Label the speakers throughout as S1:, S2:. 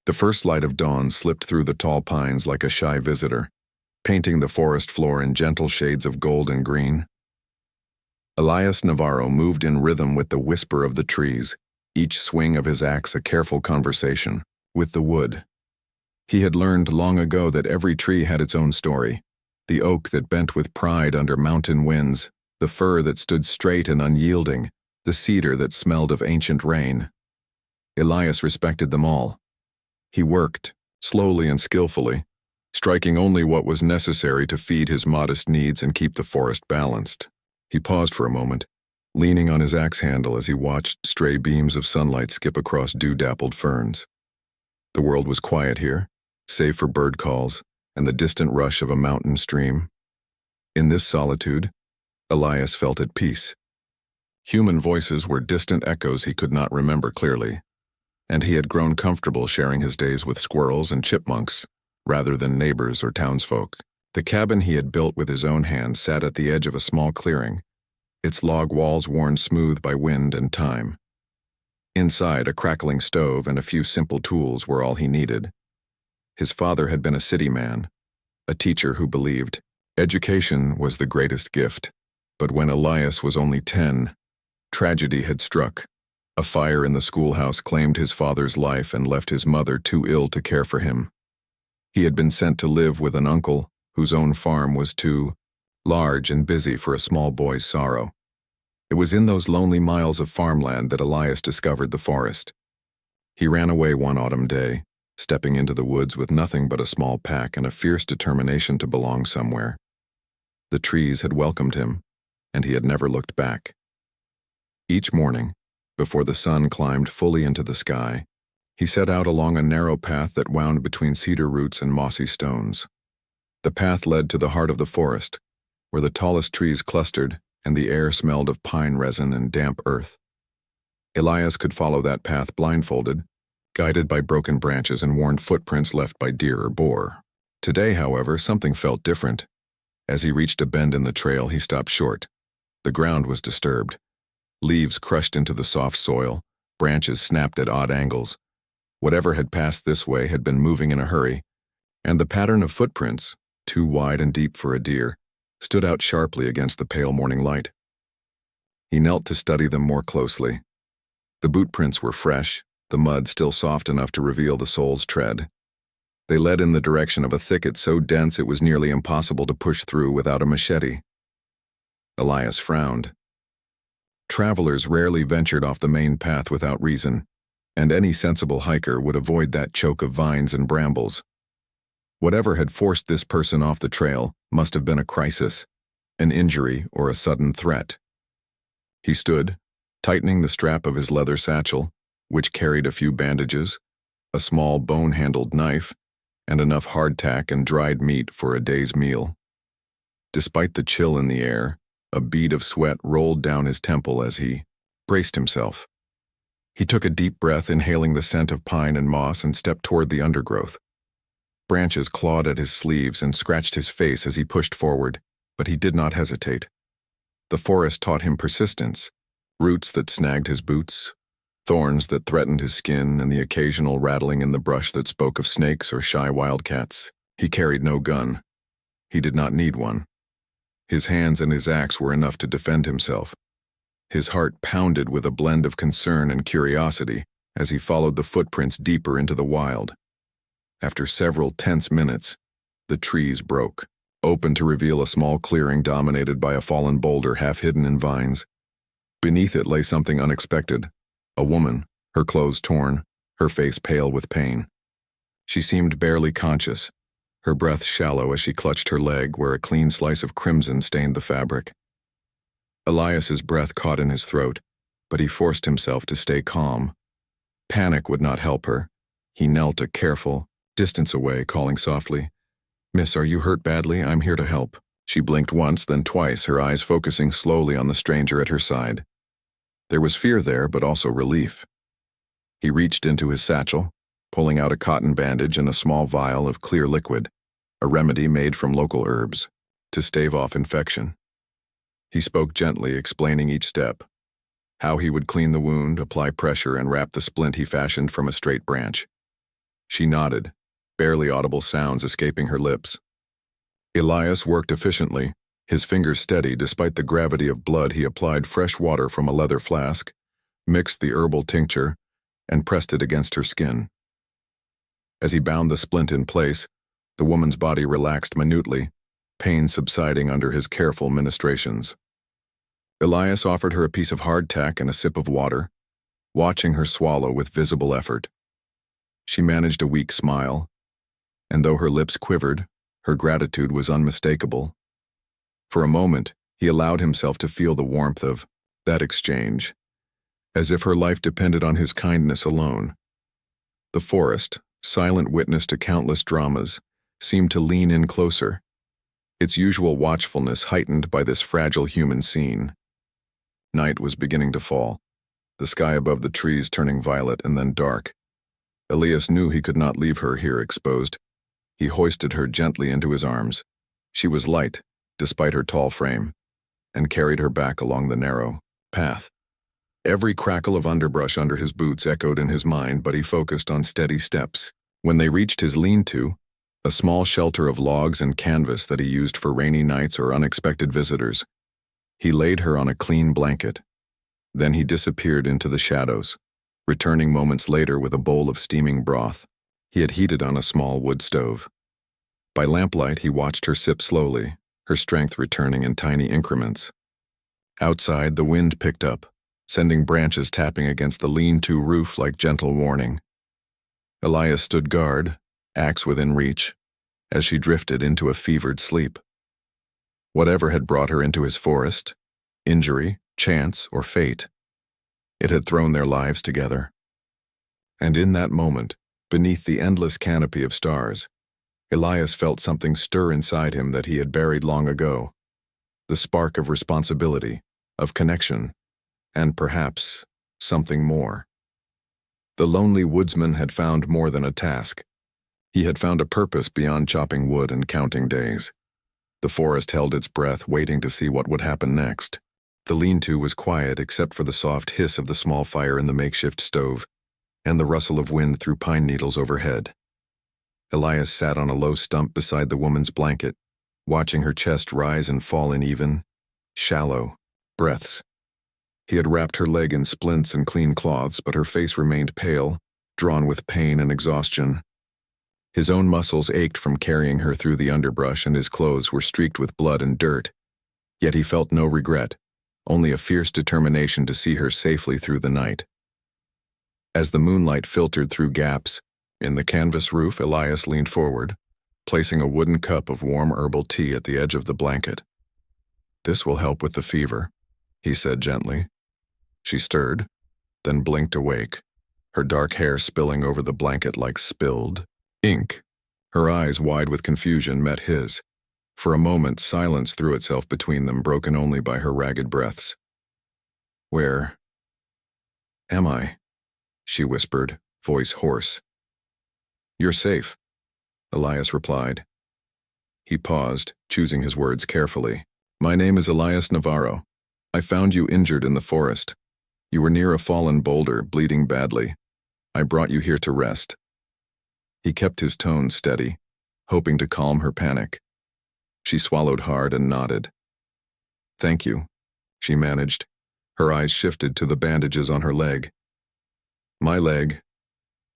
S1: The first light of dawn slipped through the tall pines like a shy visitor, painting the forest floor in gentle shades of gold and green. Elias Navarro moved in rhythm with the whisper of the trees, each swing of his axe a careful conversation with the wood. He had learned long ago that every tree had its own story, the oak that bent with pride under mountain winds, the fir that stood straight and unyielding, the cedar that smelled of ancient rain. Elias respected them all. He worked, slowly and skillfully, striking only what was necessary to feed his modest needs and keep the forest balanced. He paused for a moment, leaning on his axe handle as he watched stray beams of sunlight skip across dew-dappled ferns. The world was quiet here, save for bird calls and the distant rush of a mountain stream. In this solitude, Elias felt at peace. Human voices were distant echoes he could not remember clearly, and he had grown comfortable sharing his days with squirrels and chipmunks rather than neighbors or townsfolk. The cabin he had built with his own hands sat at the edge of a small clearing, its log walls worn smooth by wind and time. Inside, a crackling stove and a few simple tools were all he needed. His father had been a city man, a teacher who believed education was the greatest gift. But when Elias was only 10, tragedy had struck. A fire in the schoolhouse claimed his father's life and left his mother too ill to care for him. He had been sent to live with an uncle whose own farm was too large and busy for a small boy's sorrow. It was in those lonely miles of farmland that Elias discovered the forest. He ran away one autumn day, stepping into the woods with nothing but a small pack and a fierce determination to belong somewhere. The trees had welcomed him, and he had never looked back. Each morning, before the sun climbed fully into the sky, he set out along a narrow path that wound between cedar roots and mossy stones. The path led to the heart of the forest, where the tallest trees clustered and the air smelled of pine resin and damp earth. Elias could follow that path blindfolded, guided by broken branches and worn footprints left by deer or boar. Today, however, something felt different. As he reached a bend in the trail, he stopped short. The ground was disturbed. Leaves crushed into the soft soil, branches snapped at odd angles. Whatever had passed this way had been moving in a hurry, and the pattern of footprints, too wide and deep for a deer, stood out sharply against the pale morning light. He knelt to study them more closely. The boot prints were fresh, the mud still soft enough to reveal the sole's tread. They led in the direction of a thicket so dense it was nearly impossible to push through without a machete. Elias frowned. Travelers rarely ventured off the main path without reason, and any sensible hiker would avoid that choke of vines and brambles. Whatever had forced this person off the trail must have been a crisis, an injury, or a sudden threat. He stood, tightening the strap of his leather satchel, which carried a few bandages, a small bone-handled knife, and enough hardtack and dried meat for a day's meal. Despite the chill in the air, a bead of sweat rolled down his temple as he braced himself. He took a deep breath, inhaling the scent of pine and moss, and stepped toward the undergrowth. Branches clawed at his sleeves and scratched his face as he pushed forward, but he did not hesitate. The forest taught him persistence, roots that snagged his boots, thorns that threatened his skin, and the occasional rattling in the brush that spoke of snakes or shy wildcats. He carried no gun. He did not need one. His hands and his axe were enough to defend himself. His heart pounded with a blend of concern and curiosity as he followed the footprints deeper into the wild. After several tense minutes, the trees broke, open to reveal a small clearing dominated by a fallen boulder half hidden in vines. Beneath it lay something unexpected, a woman, her clothes torn, her face pale with pain. She seemed barely conscious, her breath shallow as she clutched her leg where a clean slice of crimson stained the fabric. Elias's breath caught in his throat, but he forced himself to stay calm. Panic would not help her. He knelt a careful distance away, calling softly, "Miss, are you hurt badly? I'm here to help." She blinked once, then twice, her eyes focusing slowly on the stranger at her side. There was fear there, but also relief. He reached into his satchel, pulling out a cotton bandage and a small vial of clear liquid, a remedy made from local herbs, to stave off infection. He spoke gently, explaining each step, how he would clean the wound, apply pressure, and wrap the splint he fashioned from a straight branch. She nodded, barely audible sounds escaping her lips. Elias worked efficiently, his fingers steady despite the gravity of blood. He applied fresh water from a leather flask, mixed the herbal tincture, and pressed it against her skin. As he bound the splint in place, the woman's body relaxed minutely, pain subsiding under his careful ministrations. Elias offered her a piece of hardtack and a sip of water, watching her swallow with visible effort. She managed a weak smile, and though her lips quivered, her gratitude was unmistakable. For a moment, he allowed himself to feel the warmth of that exchange, as if her life depended on his kindness alone. The forest, silent witness to countless dramas, seemed to lean in closer, its usual watchfulness heightened by this fragile human scene. Night was beginning to fall, the sky above the trees turning violet and then dark. Elias knew he could not leave her here exposed. He hoisted her gently into his arms. She was light, despite her tall frame, and carried her back along the narrow path. Every crackle of underbrush under his boots echoed in his mind, but he focused on steady steps. When they reached his lean-to, a small shelter of logs and canvas that he used for rainy nights or unexpected visitors, he laid her on a clean blanket. Then he disappeared into the shadows, returning moments later with a bowl of steaming broth he had heated on a small wood stove. By lamplight, he watched her sip slowly, her strength returning in tiny increments. Outside, the wind picked up, sending branches tapping against the lean-to roof like gentle warning. Elias stood guard, axe within reach, as she drifted into a fevered sleep. Whatever had brought her into his forest, injury, chance, or fate, it had thrown their lives together. And in that moment, beneath the endless canopy of stars, Elias felt something stir inside him that he had buried long ago, the spark of responsibility, of connection, and perhaps something more. The lonely woodsman had found more than a task. He had found a purpose beyond chopping wood and counting days. The forest held its breath, waiting to see what would happen next. The lean-to was quiet except for the soft hiss of the small fire in the makeshift stove and the rustle of wind through pine needles overhead. Elias sat on a low stump beside the woman's blanket, watching her chest rise and fall in even, shallow breaths. He had wrapped her leg in splints and clean cloths, but her face remained pale, drawn with pain and exhaustion. His own muscles ached from carrying her through the underbrush, and his clothes were streaked with blood and dirt. Yet he felt no regret, only a fierce determination to see her safely through the night. As the moonlight filtered through gaps in the canvas roof, Elias leaned forward, placing a wooden cup of warm herbal tea at the edge of the blanket. "This will help with the fever," he said gently. She stirred, then blinked awake, her dark hair spilling over the blanket like spilled ink. Her eyes, wide with confusion, met his. For a moment, silence threw itself between them, broken only by her ragged breaths. "Where am I?" she whispered, voice hoarse. "You're safe," Elias replied. He paused, choosing his words carefully. "My name is Elias Navarro. I found you injured in the forest. You were near a fallen boulder, bleeding badly. I brought you here to rest." He kept his tone steady, hoping to calm her panic. She swallowed hard and nodded. "Thank you," she managed. Her eyes shifted to the bandages on her leg. "My leg,"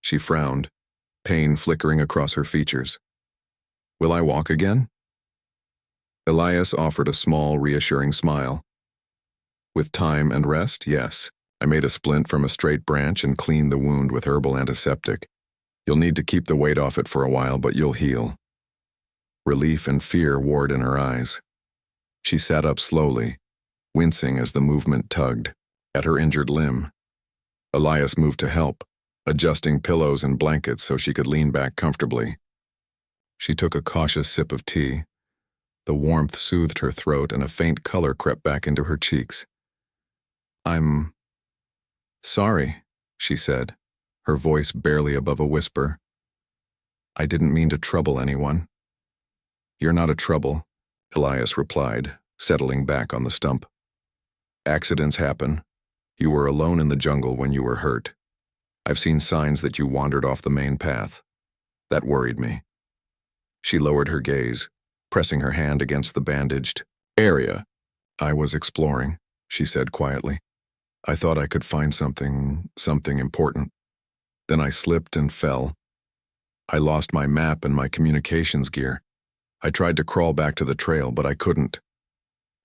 S1: she frowned, pain flickering across her features. "Will I walk again?" Elias offered a small, reassuring smile. "With time and rest, yes. I made a splint from a straight branch and cleaned the wound with herbal antiseptic. You'll need to keep the weight off it for a while, but you'll heal." Relief and fear warred in her eyes. She sat up slowly, wincing as the movement tugged at her injured limb. Elias moved to help, adjusting pillows and blankets so she could lean back comfortably. She took a cautious sip of tea. The warmth soothed her throat and a faint color crept back into her cheeks. "I'm sorry," she said, her voice barely above a whisper. "I didn't mean to trouble anyone." "You're not a trouble," Elias replied, settling back on the stump. "Accidents happen. You were alone in the jungle when you were hurt. I've seen signs that you wandered off the main path. That worried me. She lowered her gaze, pressing her hand against the bandaged area. I was exploring, she said quietly. I thought I could find something important. Then I slipped and fell. I lost my map and my communications gear. I tried to crawl back to the trail, but I couldn't.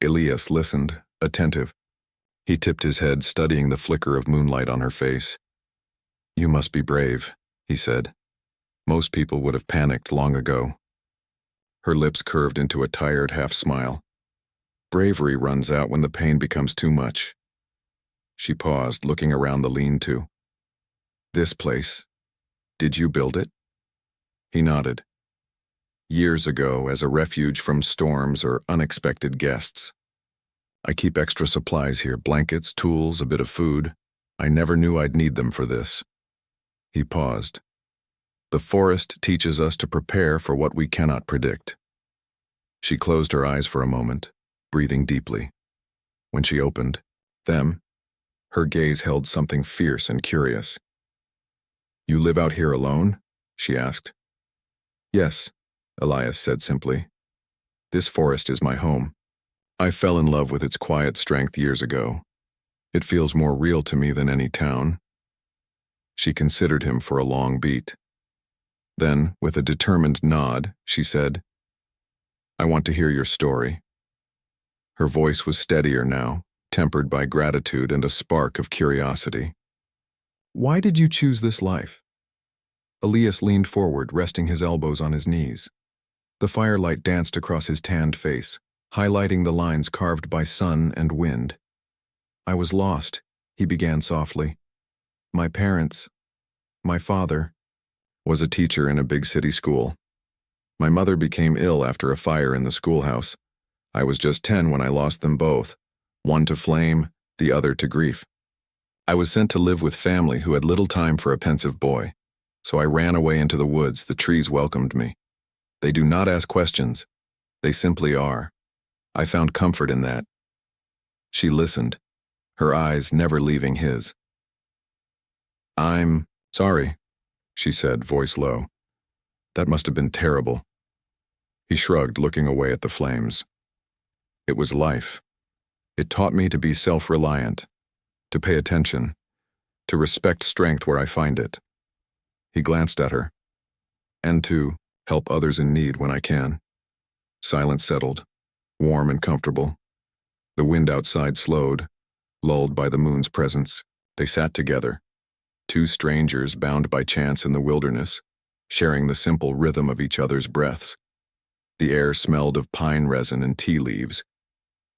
S1: Elias listened, attentive. He tipped his head, studying the flicker of moonlight on her face. You must be brave, he said. Most people would have panicked long ago. Her lips curved into a tired half-smile. Bravery runs out when the pain becomes too much. She paused, looking around the lean-to. This place, did you build it? He nodded. Years ago, as a refuge from storms or unexpected guests. I keep extra supplies here, blankets, tools, a bit of food. I never knew I'd need them for this. He paused. The forest teaches us to prepare for what we cannot predict. She closed her eyes for a moment, breathing deeply. When she opened them, her gaze held something fierce and curious. You live out here alone? She asked. Yes, Elias said simply. This forest is my home. I fell in love with its quiet strength years ago. It feels more real to me than any town. She considered him for a long beat. Then, with a determined nod, she said, I want to hear your story. Her voice was steadier now, tempered by gratitude and a spark of curiosity. Why did you choose this life? Elias leaned forward, resting his elbows on his knees. The firelight danced across his tanned face, highlighting the lines carved by sun and wind. I was lost, he began softly. My parents, my father, was a teacher in a big city school. My mother became ill after a fire in the schoolhouse. I was just 10 when I lost them both, one to flame, the other to grief. I was sent to live with family who had little time for a pensive boy, so I ran away into the woods. The trees welcomed me. They do not ask questions. They simply are. I found comfort in that. She listened, her eyes never leaving his. I'm sorry, she said, voice low. That must have been terrible. He shrugged, looking away at the flames. It was life. It taught me to be self-reliant, to pay attention, to respect strength where I find it. He glanced at her. And to help others in need when I can. Silence settled, warm and comfortable. The wind outside slowed, lulled by the moon's presence. They sat together, two strangers bound by chance in the wilderness, sharing the simple rhythm of each other's breaths. The air smelled of pine resin and tea leaves.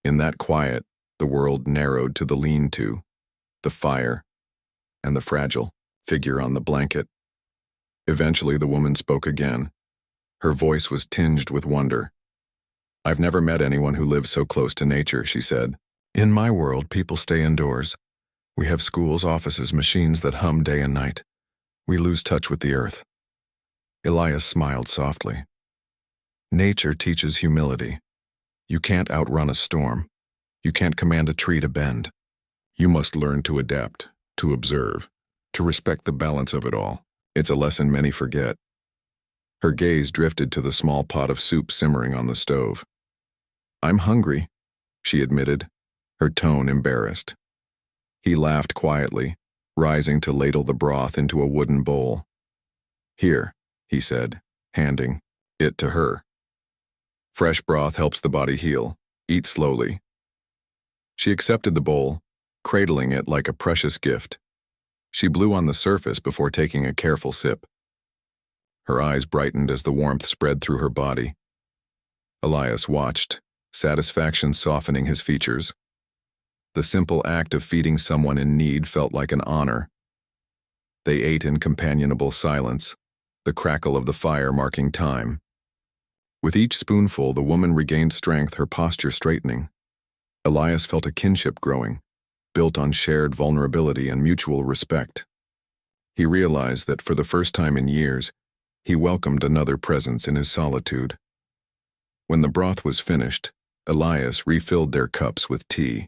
S1: In that quiet, the world narrowed to the lean-to, the fire, and the fragile figure on the blanket. Eventually, the woman spoke again. Her voice was tinged with wonder. I've never met anyone who lives so close to nature, she said. In my world, people stay indoors. We have schools, offices, machines that hum day and night. We lose touch with the earth. Elias smiled softly. Nature teaches humility. You can't outrun a storm. You can't command a tree to bend. You must learn to adapt, to observe, to respect the balance of it all. It's a lesson many forget. Her gaze drifted to the small pot of soup simmering on the stove. I'm hungry, she admitted, her tone embarrassed. He laughed quietly, rising to ladle the broth into a wooden bowl. Here, he said, handing it to her. Fresh broth helps the body heal. Eat slowly. She accepted the bowl, cradling it like a precious gift. She blew on the surface before taking a careful sip. Her eyes brightened as the warmth spread through her body. Elias watched, satisfaction softening his features. The simple act of feeding someone in need felt like an honor. They ate in companionable silence, the crackle of the fire marking time. With each spoonful, the woman regained strength, her posture straightening. Elias felt a kinship growing, built on shared vulnerability and mutual respect. He realized that for the first time in years, he welcomed another presence in his solitude. When the broth was finished, Elias refilled their cups with tea.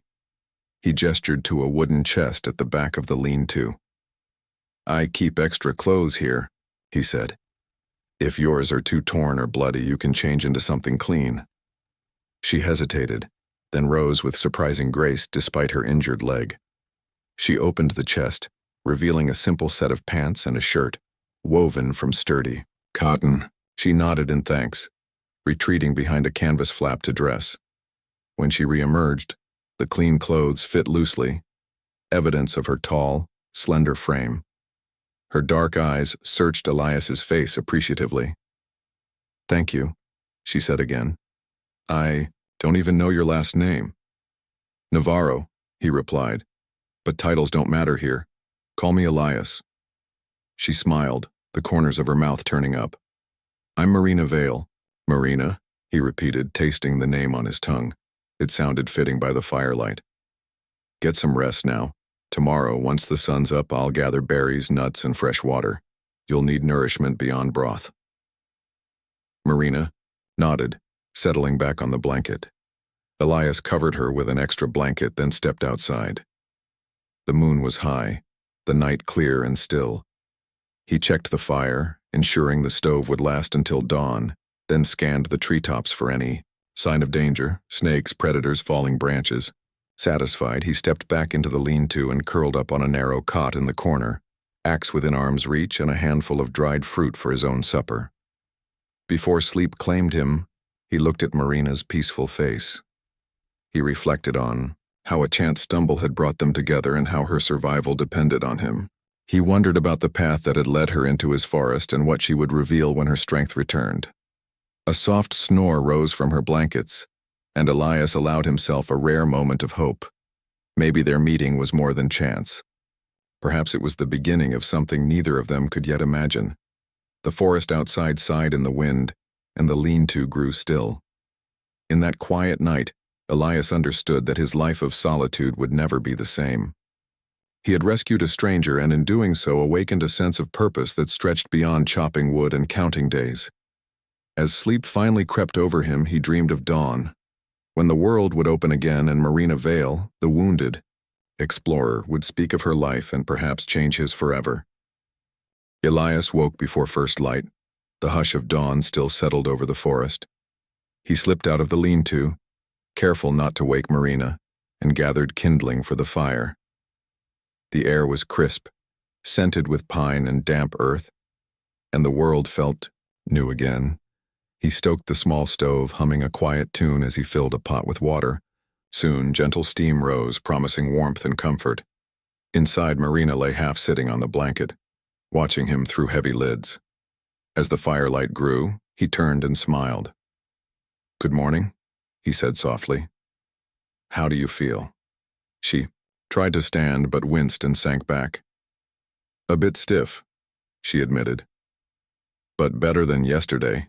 S1: He gestured to a wooden chest at the back of the lean-to. I keep extra clothes here, he said. If yours are too torn or bloody, you can change into something clean. She hesitated, then rose with surprising grace despite her injured leg. She opened the chest, revealing a simple set of pants and a shirt, woven from sturdy cotton. She nodded in thanks, retreating behind a canvas flap to dress. When she reemerged, the clean clothes fit loosely, evidence of her tall, slender frame. Her dark eyes searched Elias's face appreciatively. "Thank you," she said again. "I don't even know your last name." "Navarro," he replied, "but titles don't matter here. Call me Elias." She smiled, the corners of her mouth turning up. "I'm Marina Vale." "Marina," he repeated, tasting the name on his tongue. It sounded fitting by the firelight. "Get some rest now. Tomorrow, once the sun's up, I'll gather berries, nuts, and fresh water. You'll need nourishment beyond broth." Marina nodded, settling back on the blanket. Elias covered her with an extra blanket, then stepped outside. The moon was high, the night clear and still. He checked the fire, ensuring the stove would last until dawn, then scanned the treetops for any sign of danger, snakes, predators, falling branches. Satisfied, he stepped back into the lean-to and curled up on a narrow cot in the corner, axe within arm's reach and a handful of dried fruit for his own supper. Before sleep claimed him, he looked at Marina's peaceful face. He reflected on how a chance stumble had brought them together and how her survival depended on him. He wondered about the path that had led her into his forest and what she would reveal when her strength returned. A soft snore rose from her blankets, and Elias allowed himself a rare moment of hope. Maybe their meeting was more than chance. Perhaps it was the beginning of something neither of them could yet imagine. The forest outside sighed in the wind, and the lean-to grew still. In that quiet night, Elias understood that his life of solitude would never be the same. He had rescued a stranger and in doing so awakened a sense of purpose that stretched beyond chopping wood and counting days. As sleep finally crept over him, he dreamed of dawn, when the world would open again and Marina Vale, the wounded explorer, would speak of her life and perhaps change his forever. Elias woke before first light. The hush of dawn still settled over the forest. He slipped out of the lean-to, careful not to wake Marina, and gathered kindling for the fire. The air was crisp, scented with pine and damp earth, and the world felt new again. He stoked the small stove, humming a quiet tune as he filled a pot with water. Soon, gentle steam rose, promising warmth and comfort. Inside, Marina lay half-sitting on the blanket, watching him through heavy lids. As the firelight grew, he turned and smiled. "Good morning," he said softly. "How do you feel?" She tried to stand but winced and sank back. "A bit stiff," she admitted. "But better than yesterday."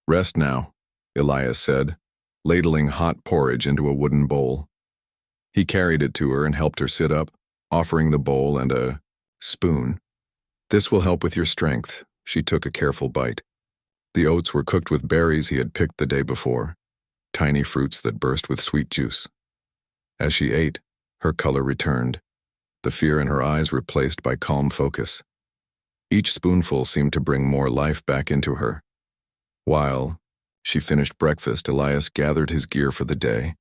S1: "Rest now," Elias said, ladling hot porridge into a wooden bowl. He carried it to her and helped her sit up, offering the bowl and a spoon. "This will help with your strength." She took a careful bite. The oats were cooked with berries he had picked the day before, tiny fruits that burst with sweet juice. As she ate, her color returned, the fear in her eyes replaced by calm focus. Each spoonful seemed to bring more life back into her. While she finished breakfast, Elias gathered his gear for the day.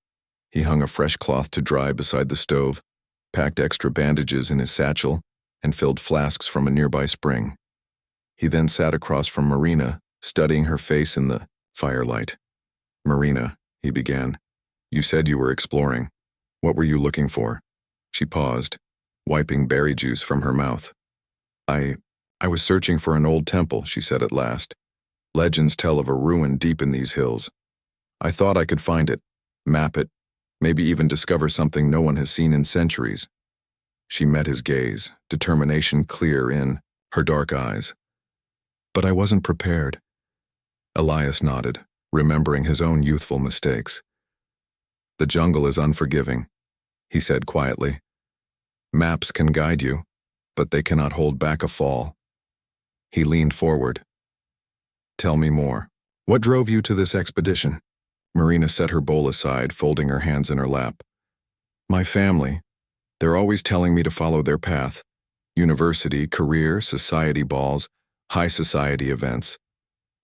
S1: He hung a fresh cloth to dry beside the stove, packed extra bandages in his satchel, and filled flasks from a nearby spring. He then sat across from Marina, studying her face in the firelight. "Marina," he began, "you said you were exploring. What were you looking for?" She paused, wiping berry juice from her mouth. I was searching for an old temple," she said at last. "Legends tell of a ruin deep in these hills. I thought I could find it, map it, maybe even discover something no one has seen in centuries." She met his gaze, determination clear in her dark eyes. "But I wasn't prepared." Elias nodded, remembering his own youthful mistakes. "The jungle is unforgiving," he said quietly. "Maps can guide you, but they cannot hold back a fall." He leaned forward. "Tell me more. What drove you to this expedition?" Marina set her bowl aside, folding her hands in her lap. "My family. They're always telling me to follow their path. University, career, society balls, High society events.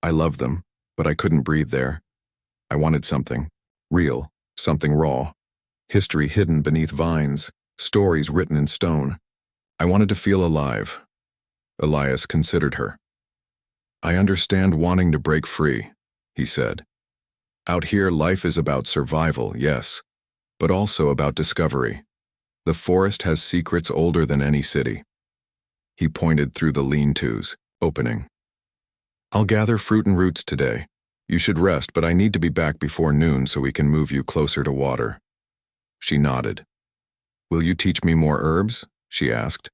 S1: I loved them, but I couldn't breathe there. I wanted something real, something raw. History hidden beneath vines, stories written in stone. I wanted to feel alive. Elias considered her. I understand wanting to break free, he said. Out here, life is about survival, yes, but also about discovery. The forest has secrets older than any city. He pointed through the lean-tos, opening. I'll gather fruit and roots today. You should rest, but I need to be back before noon so we can move you closer to water. She nodded. Will you teach me more herbs? She asked.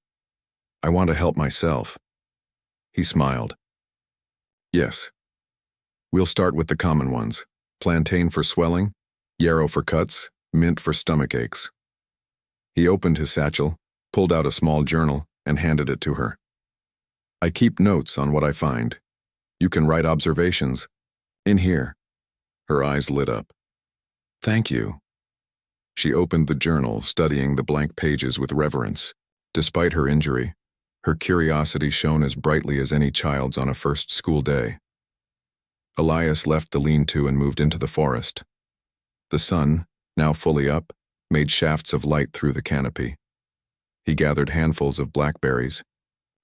S1: I want to help myself. He smiled. Yes. We'll start with the common ones. Plantain for swelling, yarrow for cuts, mint for stomach aches. He opened his satchel, pulled out a small journal, and handed it to her. I keep notes on what I find. You can write observations. In here. Her eyes lit up. Thank you. She opened the journal, studying the blank pages with reverence. Despite her injury, her curiosity shone as brightly as any child's on a first school day. Elias left the lean-to and moved into the forest. The sun, now fully up, made shafts of light through the canopy. He gathered handfuls of blackberries,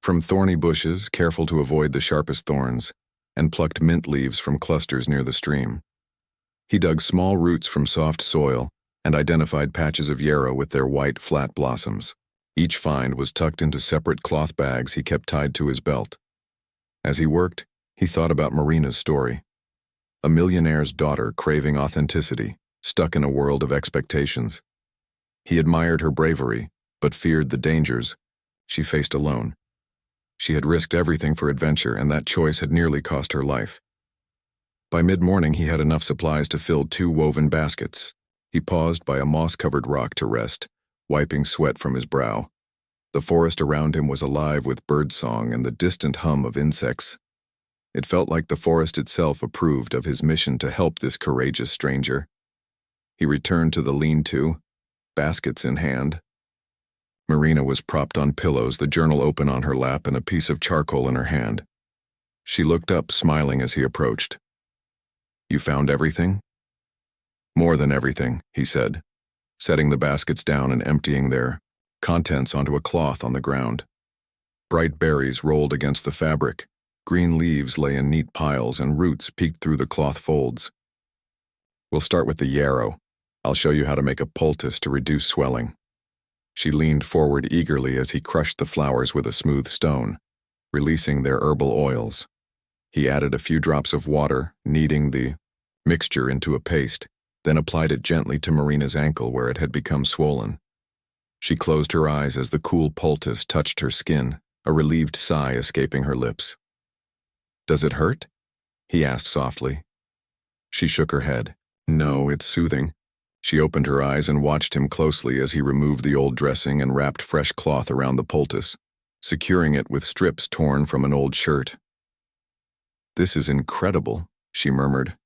S1: from thorny bushes, careful to avoid the sharpest thorns, and plucked mint leaves from clusters near the stream. He dug small roots from soft soil and identified patches of yarrow with their white, flat blossoms. Each find was tucked into separate cloth bags he kept tied to his belt. As he worked, he thought about Marina's story. A millionaire's daughter craving authenticity, stuck in a world of expectations. He admired her bravery, but feared the dangers she faced alone. She had risked everything for adventure, and that choice had nearly cost her life. By mid-morning, he had enough supplies to fill 2 woven baskets. He paused by a moss-covered rock to rest, wiping sweat from his brow. The forest around him was alive with birdsong and the distant hum of insects. It felt like the forest itself approved of his mission to help this courageous stranger. He returned to the lean-to, baskets in hand. Marina was propped on pillows, the journal open on her lap and a piece of charcoal in her hand. She looked up, smiling as he approached. You found everything? More than everything, he said, setting the baskets down and emptying their contents onto a cloth on the ground. Bright berries rolled against the fabric, green leaves lay in neat piles, and roots peeked through the cloth folds. We'll start with the yarrow. I'll show you how to make a poultice to reduce swelling. She leaned forward eagerly as he crushed the flowers with a smooth stone, releasing their herbal oils. He added a few drops of water, kneading the mixture into a paste, then applied it gently to Marina's ankle where it had become swollen. She closed her eyes as the cool poultice touched her skin, a relieved sigh escaping her lips. Does it hurt? He asked softly. She shook her head. No, it's soothing. She opened her eyes and watched him closely as he removed the old dressing and wrapped fresh cloth around the poultice, securing it with strips torn from an old shirt. This is incredible, she murmured.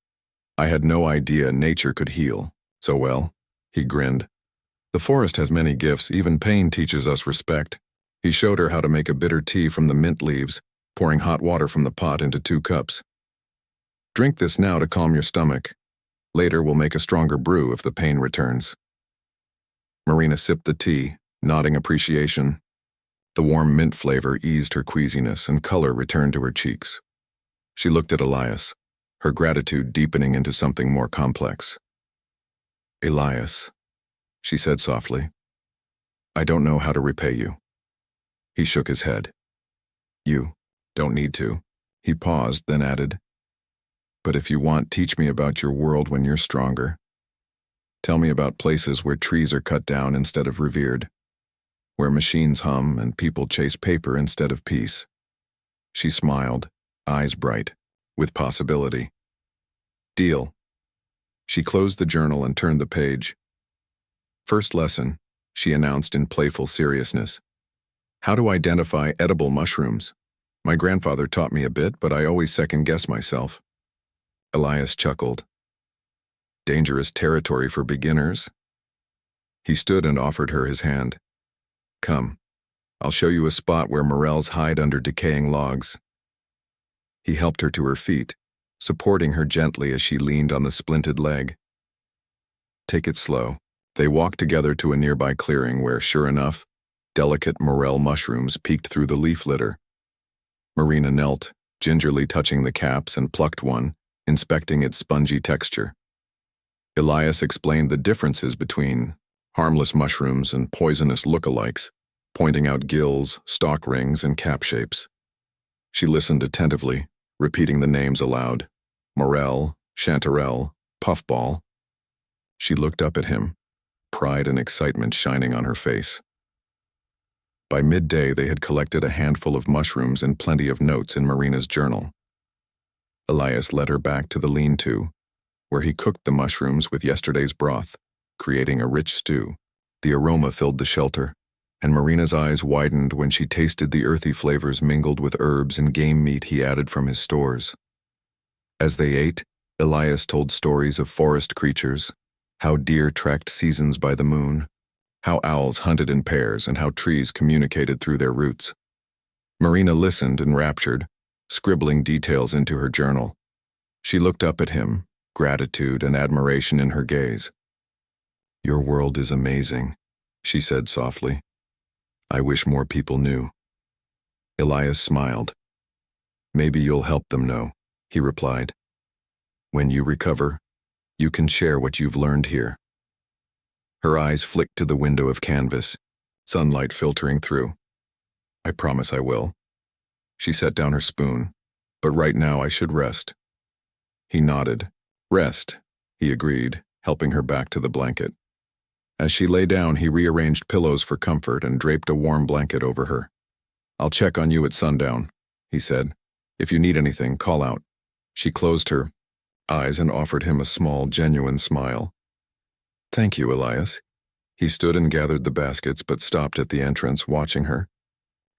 S1: I had no idea nature could heal so well. He grinned. The forest has many gifts, even pain teaches us respect. He showed her how to make a bitter tea from the mint leaves, pouring hot water from the pot into 2 cups. Drink this now to calm your stomach. Later we'll make a stronger brew if the pain returns. Marina sipped the tea, nodding appreciation. The warm mint flavor eased her queasiness and color returned to her cheeks. She looked at Elias, her gratitude deepening into something more complex. Elias, she said softly, I don't know how to repay you. He shook his head. You don't need to. He paused, then added, but if you want, teach me about your world when you're stronger. Tell me about places where trees are cut down instead of revered, where machines hum and people chase paper instead of peace. She smiled, eyes bright, with possibility. Deal. She closed the journal and turned the page. First lesson, she announced in playful seriousness. How to identify edible mushrooms. My grandfather taught me a bit, but I always second-guess myself. Elias chuckled. Dangerous territory for beginners. He stood and offered her his hand. Come, I'll show you a spot where morels hide under decaying logs. He helped her to her feet, supporting her gently as she leaned on the splinted leg. Take it slow. They walked together to a nearby clearing where, sure enough, delicate morel mushrooms peeked through the leaf litter. Marina knelt, gingerly touching the caps, and plucked one, inspecting its spongy texture. Elias explained the differences between harmless mushrooms and poisonous lookalikes, pointing out gills, stalk rings, and cap shapes. She listened attentively, repeating the names aloud: morel, chanterelle, puffball. She looked up at him, pride and excitement shining on her face. By midday, they had collected a handful of mushrooms and plenty of notes in Marina's journal. Elias led her back to the lean-to, where he cooked the mushrooms with yesterday's broth, creating a rich stew. The aroma filled the shelter, and Marina's eyes widened when she tasted the earthy flavors mingled with herbs and game meat he added from his stores. As they ate, Elias told stories of forest creatures, how deer tracked seasons by the moon, how owls hunted in pairs, and how trees communicated through their roots. Marina listened enraptured, scribbling details into her journal. She looked up at him, gratitude and admiration in her gaze. "Your world is amazing," she said softly. "I wish more people knew." Elias smiled. "Maybe you'll help them know," he replied. "When you recover, you can share what you've learned here." Her eyes flicked to the window of canvas, sunlight filtering through. "I promise I will." She set down her spoon. "But right now I should rest." He nodded. "Rest," he agreed, helping her back to the blanket. As she lay down, he rearranged pillows for comfort and draped a warm blanket over her. "I'll check on you at sundown," he said. "If you need anything, call out." She closed her eyes and offered him a small, genuine smile. "Thank you, Elias." He stood and gathered the baskets but stopped at the entrance, watching her.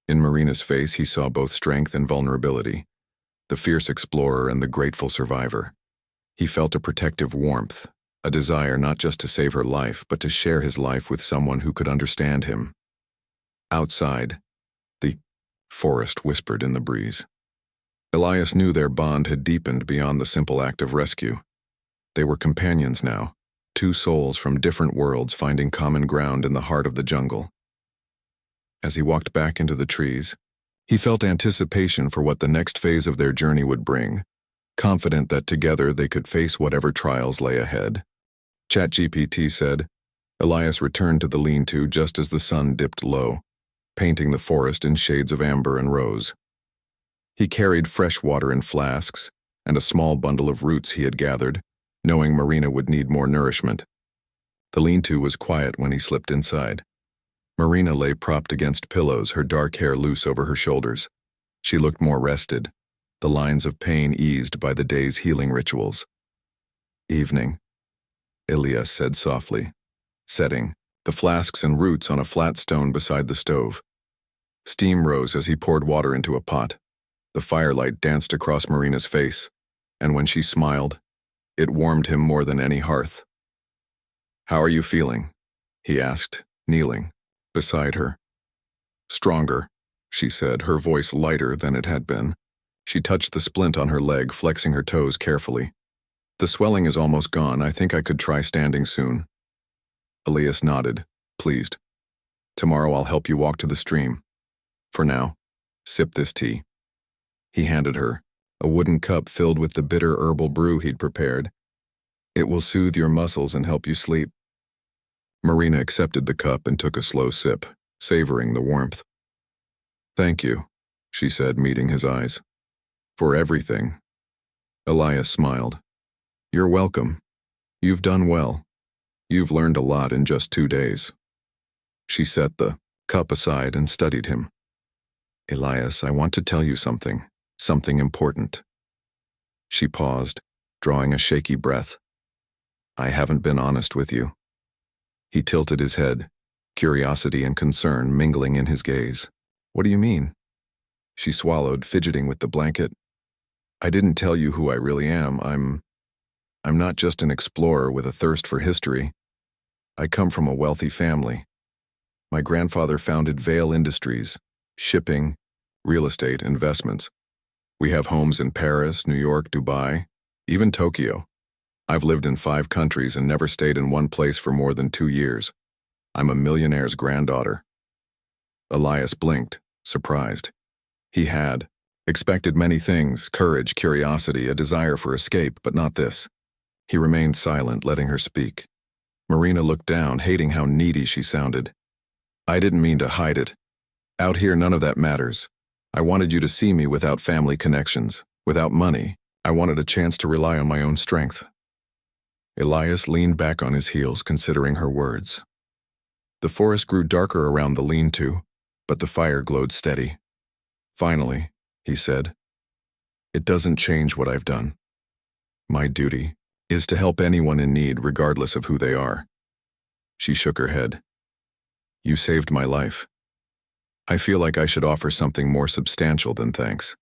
S1: In Marina's face he saw both strength and vulnerability, the fierce explorer and the grateful survivor. He felt a protective warmth, a desire not just to save her life, but to share his life with someone who could understand him. Outside, the forest whispered in the breeze. Elias knew their bond had deepened beyond the simple act of rescue. They were companions now, two souls from different worlds finding common ground in the heart of the jungle. As he walked back into the trees, he felt anticipation for what the next phase of their journey would bring, confident that together they could face whatever trials lay ahead. ChatGPT said. Elias returned to the lean-to just as the sun dipped low, painting the forest in shades of amber and rose. He carried fresh water in flasks and a small bundle of roots he had gathered, knowing Marina would need more nourishment. The lean-to was quiet when he slipped inside. Marina lay propped against pillows, her dark hair loose over her shoulders. She looked more rested, the lines of pain eased by the day's healing rituals. "Evening," Elias said softly, setting the flasks and roots on a flat stone beside the stove. Steam rose as he poured water into a pot. The firelight danced across Marina's face, and when she smiled, it warmed him more than any hearth. "How are you feeling?" he asked, kneeling beside her. "Stronger," she said, her voice lighter than it had been. She touched the splint on her leg, flexing her toes carefully. "The swelling is almost gone. I think I could try standing soon." Elias nodded, pleased. "Tomorrow I'll help you walk to the stream. For now, sip this tea." He handed her a wooden cup filled with the bitter herbal brew he'd prepared. "It will soothe your muscles and help you sleep." Marina accepted the cup and took a slow sip, savoring the warmth. "Thank you," she said, meeting his eyes. "For everything." Elias smiled. "You're welcome. You've done well. You've learned a lot in just 2 days." She set the cup aside and studied him. "Elias, I want to tell you something important." She paused, drawing a shaky breath. "I haven't been honest with you." He tilted his head, curiosity and concern mingling in his gaze. "What do you mean?" She swallowed, fidgeting with the blanket. "I didn't tell you who I really am. I'm not just an explorer with a thirst for history. I come from a wealthy family. My grandfather founded Vale Industries, shipping, real estate, investments. We have homes in Paris, New York, Dubai, even Tokyo. I've lived in 5 countries and never stayed in one place for more than 2 years. I'm a millionaire's granddaughter." Elias blinked, surprised. He had expected many things: courage, curiosity, a desire for escape, but not this. He remained silent, letting her speak. Marina looked down, hating how needy she sounded. "I didn't mean to hide it. Out here, none of that matters. I wanted you to see me without family connections, without money. I wanted a chance to rely on my own strength." Elias leaned back on his heels, considering her words. The forest grew darker around the lean-to, but the fire glowed steady. "Finally," he said, "it doesn't change what I've done. My duty is to help anyone in need, regardless of who they are." She shook her head. "You saved my life. I feel like I should offer something more substantial than thanks."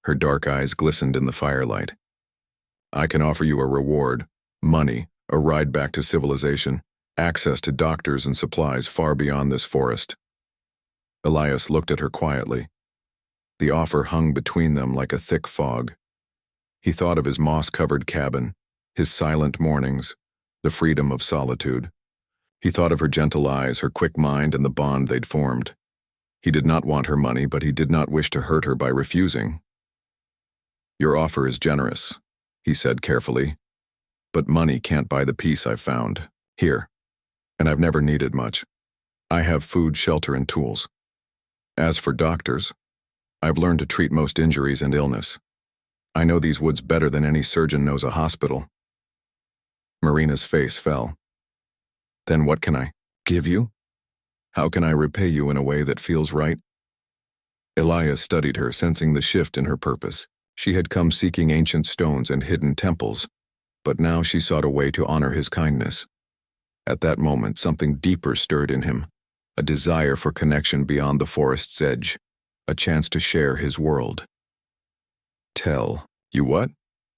S1: Her dark eyes glistened in the firelight. "I can offer you a reward, money, a ride back to civilization, access to doctors and supplies far beyond this forest." Elias looked at her quietly. The offer hung between them like a thick fog. He thought of his moss-covered cabin, his silent mornings, the freedom of solitude. He thought of her gentle eyes, her quick mind, and the bond they'd formed. He did not want her money, but he did not wish to hurt her by refusing. "Your offer is generous," he said carefully, "but money can't buy the peace I've found here, and I've never needed much. I have food, shelter, and tools. As for doctors, I've learned to treat most injuries and illness. I know these woods better than any surgeon knows a hospital." Marina's face fell. "Then what can I give you? How can I repay you in a way that feels right?" Elias studied her, sensing the shift in her purpose. She had come seeking ancient stones and hidden temples, but now she sought a way to honor his kindness. At that moment, something deeper stirred in him, a desire for connection beyond the forest's edge, a chance to share his world. "Tell you what?"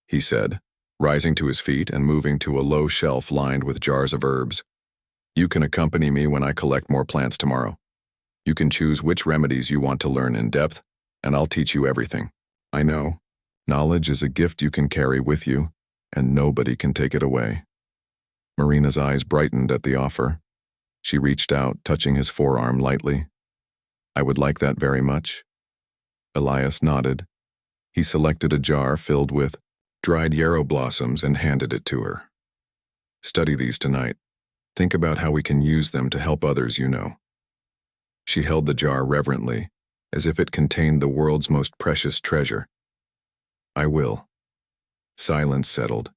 S1: he said, rising to his feet and moving to a low shelf lined with jars of herbs. "You can accompany me when I collect more plants tomorrow. You can choose which remedies you want to learn in depth, and I'll teach you everything. I know, knowledge is a gift you can carry with you, and nobody can take it away." Marina's eyes brightened at the offer. She reached out, touching his forearm lightly. "I would like that very much." Elias nodded. He selected a jar filled with dried yarrow blossoms and handed it to her. "Study these tonight. Think about how we can use them to help others you know." She held the jar reverently, as if it contained the world's most precious treasure. "I will." Silence settled,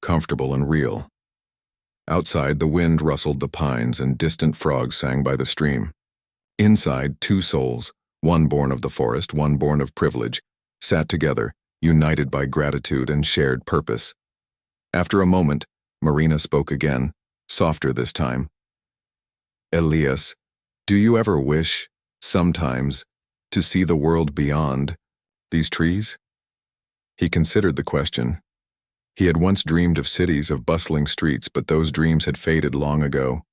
S1: comfortable and real. Outside, the wind rustled the pines and distant frogs sang by the stream. Inside, 2 souls, one born of the forest, one born of privilege, sat together, united by gratitude and shared purpose. After a moment, Marina spoke again, softer this time. "Elias, do you ever wish, sometimes, to see the world beyond these trees?" He considered the question. He had once dreamed of cities, of bustling streets, but those dreams had faded long ago.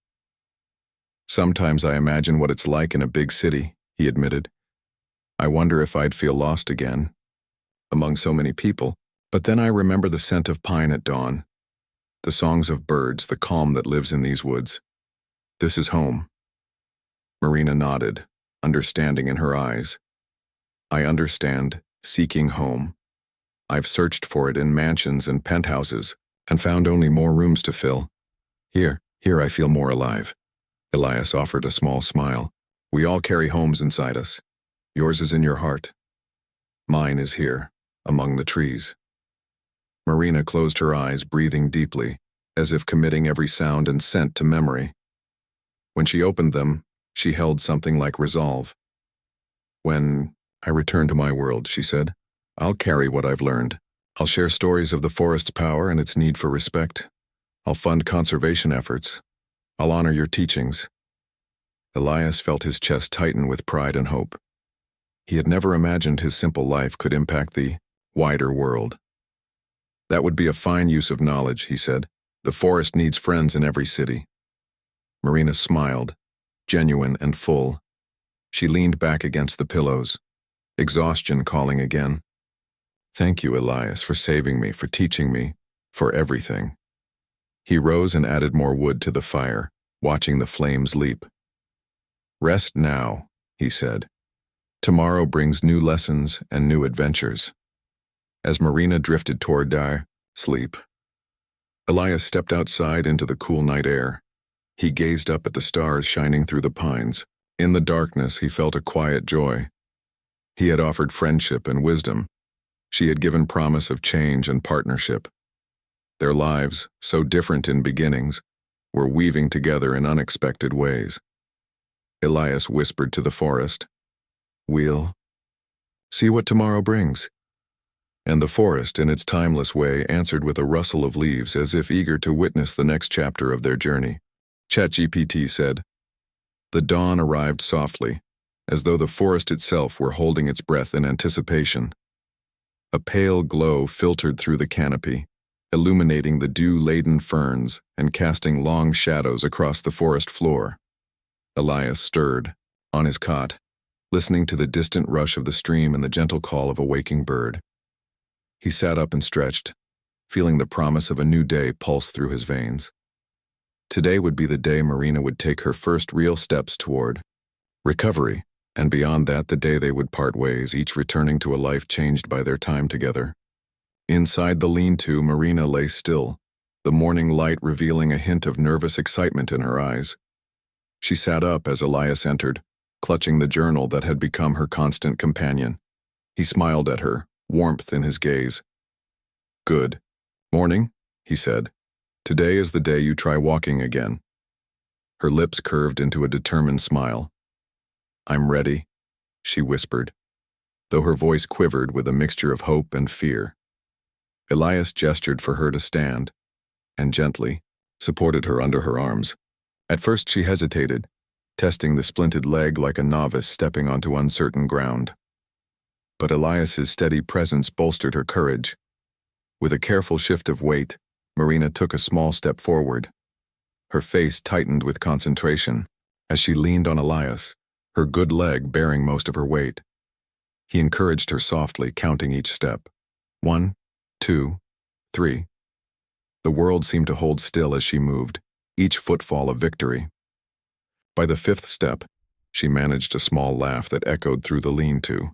S1: "Sometimes I imagine what it's like in a big city," he admitted. "I wonder if I'd feel lost again, among so many people. But then I remember the scent of pine at dawn, the songs of birds, the calm that lives in these woods. This is home." Marina nodded, understanding in her eyes. "I understand, seeking home. I've searched for it in mansions and penthouses, and found only more rooms to fill. Here I feel more alive." Elias offered a small smile. "We all carry homes inside us. Yours is in your heart. Mine is here, among the trees." Marina closed her eyes, breathing deeply, as if committing every sound and scent to memory. When she opened them, she held something like resolve. "When I return to my world," she said, "I'll carry what I've learned. I'll share stories of the forest's power and its need for respect. I'll fund conservation efforts. I'll honor your teachings." Elias felt his chest tighten with pride and hope. He had never imagined his simple life could impact the wider world. "That would be a fine use of knowledge," he said. "The forest needs friends in every city." Marina smiled, genuine and full. She leaned back against the pillows, exhaustion calling again. Thank you, Elias, for saving me, for teaching me, for everything. He rose and added more wood to the fire, watching the flames leap. Rest now, he said. Tomorrow brings new lessons and new adventures. As Marina drifted toward sleep, Elias stepped outside into the cool night air. He gazed up at the stars shining through the pines. In the darkness, he felt a quiet joy. He had offered friendship and wisdom. She had given promise of change and partnership. Their lives, so different in beginnings, were weaving together in unexpected ways. Elias whispered to the forest, "We'll see what tomorrow brings." And the forest, in its timeless way, answered with a rustle of leaves as if eager to witness the next chapter of their journey. ChatGPT said, "The dawn arrived softly, as though the forest itself were holding its breath in anticipation. A pale glow filtered through the canopy, illuminating the dew-laden ferns and casting long shadows across the forest floor. Elias stirred, on his cot, listening to the distant rush of the stream and the gentle call of a waking bird. He sat up and stretched, feeling the promise of a new day pulse through his veins. Today would be the day Marina would take her first real steps toward recovery, and beyond that the day they would part ways, each returning to a life changed by their time together. Inside the lean-to, Marina lay still, the morning light revealing a hint of nervous excitement in her eyes. She sat up as Elias entered, clutching the journal that had become her constant companion. He smiled at her, warmth in his gaze. "Good morning," he said. "Today is the day you try walking again." Her lips curved into a determined smile. "I'm ready," she whispered, though her voice quivered with a mixture of hope and fear. Elias gestured for her to stand, and gently supported her under her arms. At first she hesitated, testing the splinted leg like a novice stepping onto uncertain ground. But Elias's steady presence bolstered her courage. With a careful shift of weight, Marina took a small step forward. Her face tightened with concentration as she leaned on Elias, her good leg bearing most of her weight. He encouraged her softly, counting each step. 1, 2, 3. The world seemed to hold still as she moved, each footfall a victory. By the 5th step, she managed a small laugh that echoed through the lean-to.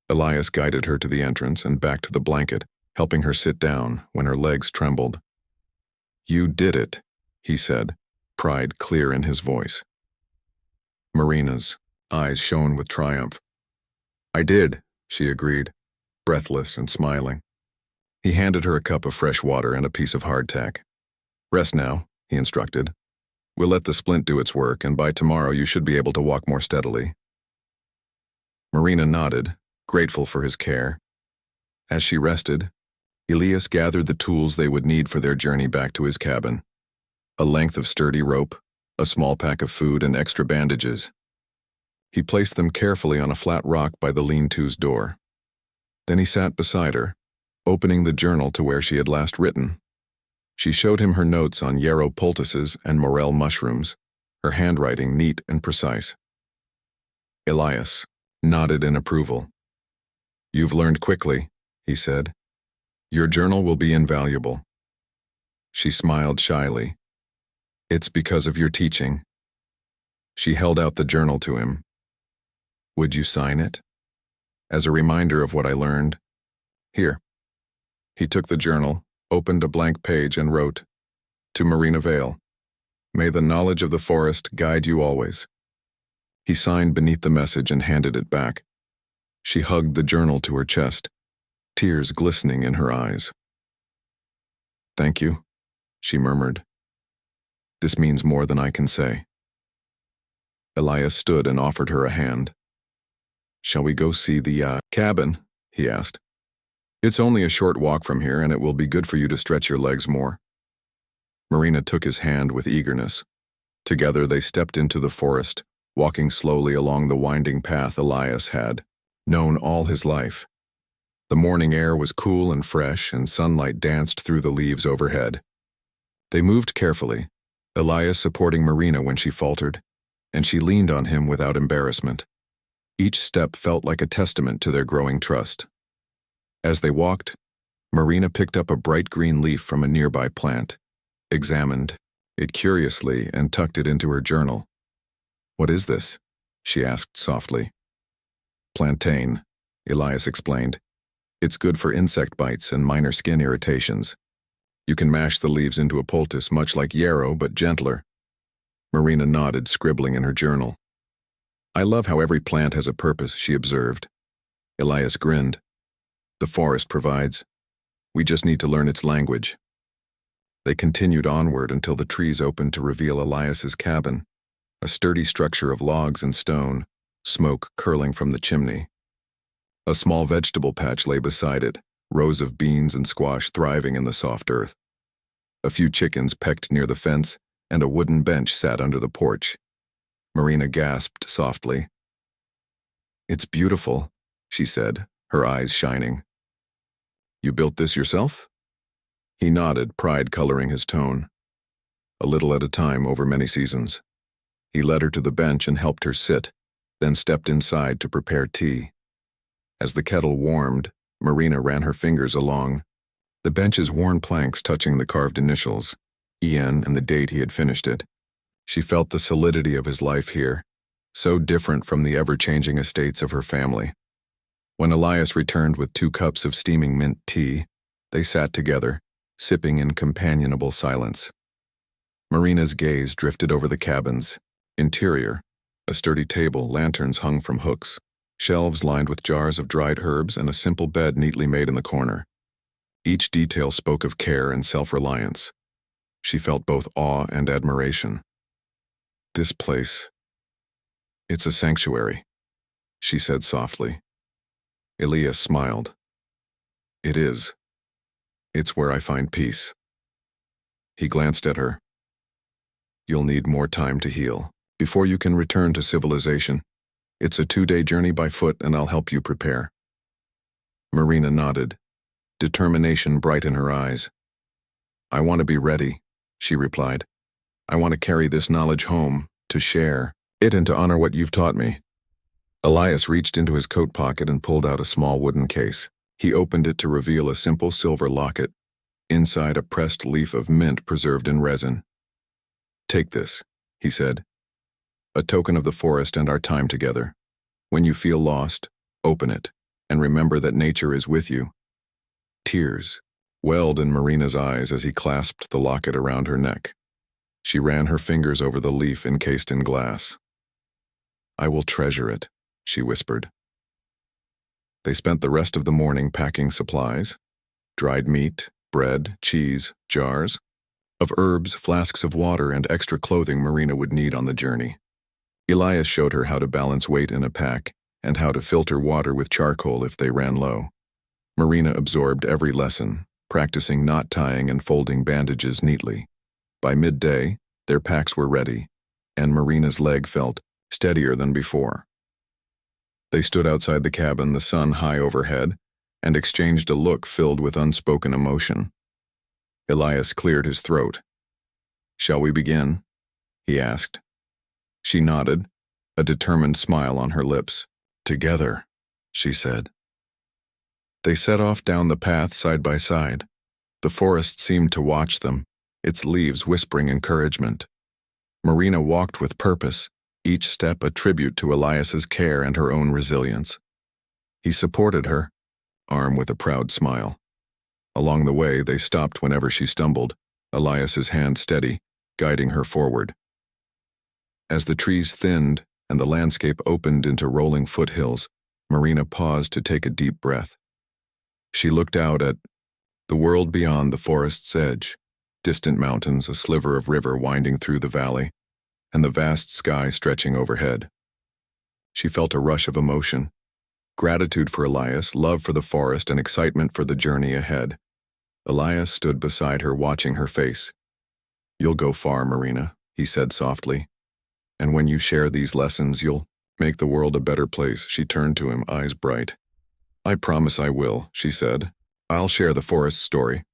S1: Elias guided her to the entrance and back to the blanket, helping her sit down when her legs trembled. "You did it," he said, pride clear in his voice. Marina's eyes shone with triumph. "I did," she agreed, breathless and smiling. He handed her a cup of fresh water and a piece of hardtack. "Rest now," he instructed. "We'll let the splint do its work, and by tomorrow you should be able to walk more steadily." Marina nodded, grateful for his care. As she rested, Elias gathered the tools they would need for their journey back to his cabin. A length of sturdy rope, a small pack of food, and extra bandages. He placed them carefully on a flat rock by the lean-to's door. Then he sat beside her, opening the journal to where she had last written. She showed him her notes on yarrow poultices and morel mushrooms, her handwriting neat and precise. Elias nodded in approval. "You've learned quickly," he said. "Your journal will be invaluable." She smiled shyly. "It's because of your teaching." She held out the journal to him. "Would you sign it? As a reminder of what I learned." "Here." He took the journal, opened a blank page, and wrote, "To Marina Vale. May the knowledge of the forest guide you always." He signed beneath the message and handed it back. She hugged the journal to her chest, tears glistening in her eyes. "Thank you," she murmured. "This means more than I can say." Elias stood and offered her a hand. "Shall we go see the cabin?" he asked. "It's only a short walk from here, and it will be good for you to stretch your legs more." Marina took his hand with eagerness. Together they stepped into the forest, walking slowly along the winding path Elias had known all his life. The morning air was cool and fresh, and sunlight danced through the leaves overhead. They moved carefully, Elias supporting Marina when she faltered, and she leaned on him without embarrassment. Each step felt like a testament to their growing trust. As they walked, Marina picked up a bright green leaf from a nearby plant, examined it curiously, and tucked it into her journal. "What is this?" she asked softly. "Plantain," Elias explained. "It's good for insect bites and minor skin irritations. You can mash the leaves into a poultice much like yarrow, but gentler." Marina nodded, scribbling in her journal. "I love how every plant has a purpose," she observed. Elias grinned. "The forest provides. We just need to learn its language." They continued onward until the trees opened to reveal Elias's cabin, a sturdy structure of logs and stone, smoke curling from the chimney. A small vegetable patch lay beside it, rows of beans and squash thriving in the soft earth. A few chickens pecked near the fence, and a wooden bench sat under the porch. Marina gasped softly. "It's beautiful," she said, her eyes shining. "You built this yourself?" He nodded, pride coloring his tone. "A little at a time over many seasons." He led her to the bench and helped her sit, then stepped inside to prepare tea. As the kettle warmed, Marina ran her fingers along, the bench's worn planks touching the carved initials, Ian and the date he had finished it. She felt the solidity of his life here, so different from the ever-changing estates of her family. When Elias returned with 2 cups of steaming mint tea, they sat together, sipping in companionable silence. Marina's gaze drifted over the cabin's interior, a sturdy table, lanterns hung from hooks, shelves lined with jars of dried herbs, and a simple bed neatly made in the corner. Each detail spoke of care and self-reliance. She felt both awe and admiration. "This place, it's a sanctuary," she said softly. Elias smiled. "It is. It's where I find peace." He glanced at her. "You'll need more time to heal before you can return to civilization. It's a 2-day journey by foot, and I'll help you prepare." Marina nodded, determination bright in her eyes. "I want to be ready," she replied. "I want to carry this knowledge home, to share it and to honor what you've taught me." Elias reached into his coat pocket and pulled out a small wooden case. He opened it to reveal a simple silver locket, inside a pressed leaf of mint preserved in resin. "Take this," he said. "A token of the forest and our time together. When you feel lost, open it, and remember that nature is with you." Tears welled in Marina's eyes as he clasped the locket around her neck. She ran her fingers over the leaf encased in glass. "I will treasure it," she whispered. They spent the rest of the morning packing supplies: dried meat, bread, cheese, jars of herbs, flasks of water, and extra clothing Marina would need on the journey. Elias showed her how to balance weight in a pack and how to filter water with charcoal if they ran low. Marina absorbed every lesson, practicing knot tying and folding bandages neatly. By midday, their packs were ready, and Marina's leg felt steadier than before. They stood outside the cabin, the sun high overhead, and exchanged a look filled with unspoken emotion. Elias cleared his throat. "Shall we begin?" he asked. She nodded, a determined smile on her lips. "Together," she said. They set off down the path side by side. The forest seemed to watch them, its leaves whispering encouragement. Marina walked with purpose, each step a tribute to Elias's care and her own resilience. He supported her, arm with a proud smile. Along the way, they stopped whenever she stumbled, Elias's hand steady, guiding her forward. As the trees thinned and the landscape opened into rolling foothills, Marina paused to take a deep breath. She looked out at the world beyond the forest's edge, distant mountains, a sliver of river winding through the valley, and the vast sky stretching overhead. She felt a rush of emotion, gratitude for Elias, love for the forest, and excitement for the journey ahead. Elias stood beside her, watching her face. "You'll go far, Marina," he said softly. "And when you share these lessons, you'll make the world a better place." She turned to him, eyes bright. "I promise I will," she said. "I'll share the forest's story,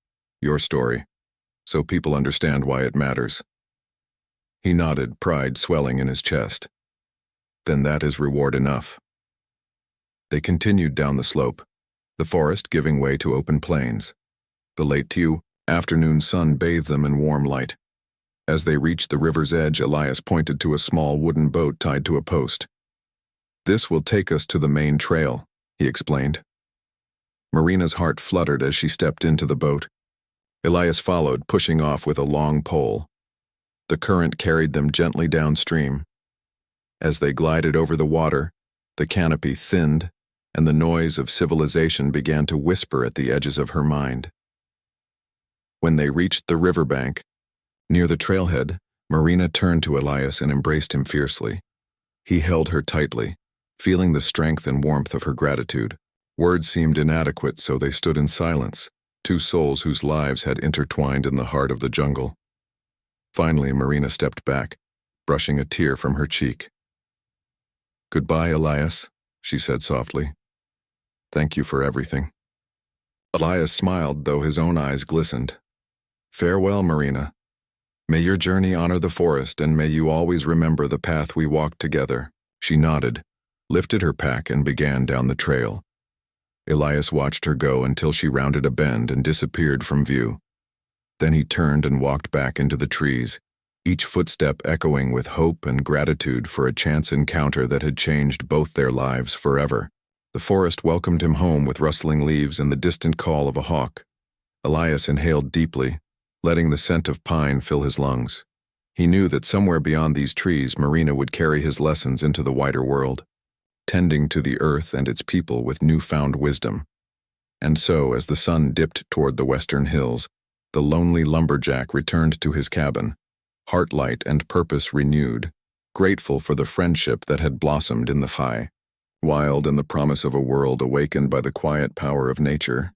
S1: your story, so people understand why it matters." He nodded, pride swelling in his chest. "Then that is reward enough." They continued down the slope, the forest giving way to open plains. The late afternoon sun bathed them in warm light. As they reached the river's edge, Elias pointed to a small wooden boat tied to a post. "This will take us to the main trail," he explained. Marina's heart fluttered as she stepped into the boat. Elias followed, pushing off with a long pole. The current carried them gently downstream. As they glided over the water, the canopy thinned, and the noise of civilization began to whisper at the edges of her mind. When they reached the riverbank, near the trailhead, Marina turned to Elias and embraced him fiercely. He held her tightly, feeling the strength and warmth of her gratitude. Words seemed inadequate, so they stood in silence, two souls whose lives had intertwined in the heart of the jungle. Finally, Marina stepped back, brushing a tear from her cheek. "Goodbye, Elias," she said softly. "Thank you for everything." Elias smiled, though his own eyes glistened. "Farewell, Marina. May your journey honor the forest, and may you always remember the path we walked together." She nodded, lifted her pack, and began down the trail. Elias watched her go until she rounded a bend and disappeared from view. Then he turned and walked back into the trees, each footstep echoing with hope and gratitude for a chance encounter that had changed both their lives forever. The forest welcomed him home with rustling leaves and the distant call of a hawk. Elias inhaled deeply, letting the scent of pine fill his lungs. He knew that somewhere beyond these trees, Marina would carry his lessons into the wider world, tending to the earth and its people with newfound wisdom. And so, as the sun dipped toward the western hills, the lonely lumberjack returned to his cabin, heart light and purpose renewed, grateful for the friendship that had blossomed in the wild and the promise of a world awakened by the quiet power of nature.